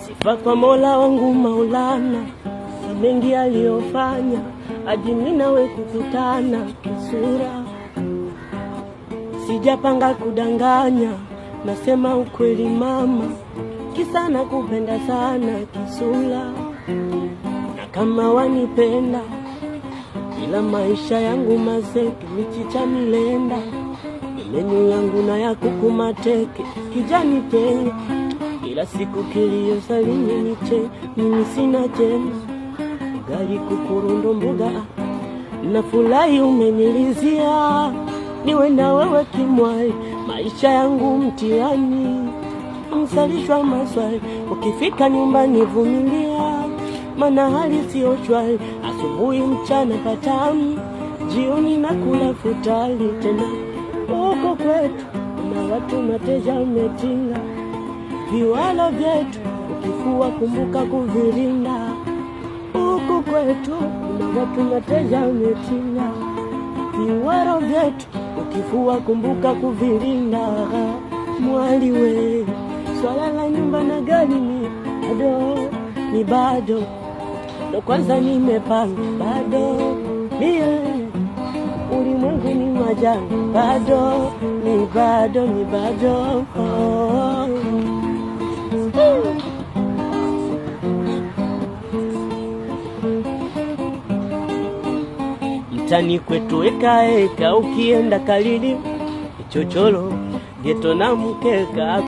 Sifa kwa Mola wangu Maulana, mengi aliyofanya hadi mimi nawe kukutana kisura. Sijapanga kudanganya, nasema ukweli mama, kisa nakupenda sana kisura. Na kama wanipenda, ila maisha yangu mazeke michicha milenda, menyu yangu na ya kuku mateke kijani tenge, kila siku kilio salini niche, mimi sina jema, gari kukurundo mbuga na fulai umenilizia, niwe na wewe kimwai, maisha yangu mtihani, msalishwa maswali, ukifika nyumbani vumilia, mana hali sio shwari, asubuhi mchana patamu, jioni nakula futari tena. Huko kwetu na watu mateja umetinga, viwalo vyetu ukifua kumbuka kuvirinda. Huko kwetu na watu mateja umetinga, viwalo vyetu ukifua kumbuka kuvirinda. Mwali we, swala la nyumba na gari ni bado, ndo kwanza nimepanga bado, mie ulimwengu ni majani bado, ni bado. Mtani kwetu eka ukienda Kalili, chocholo geto na mkeka.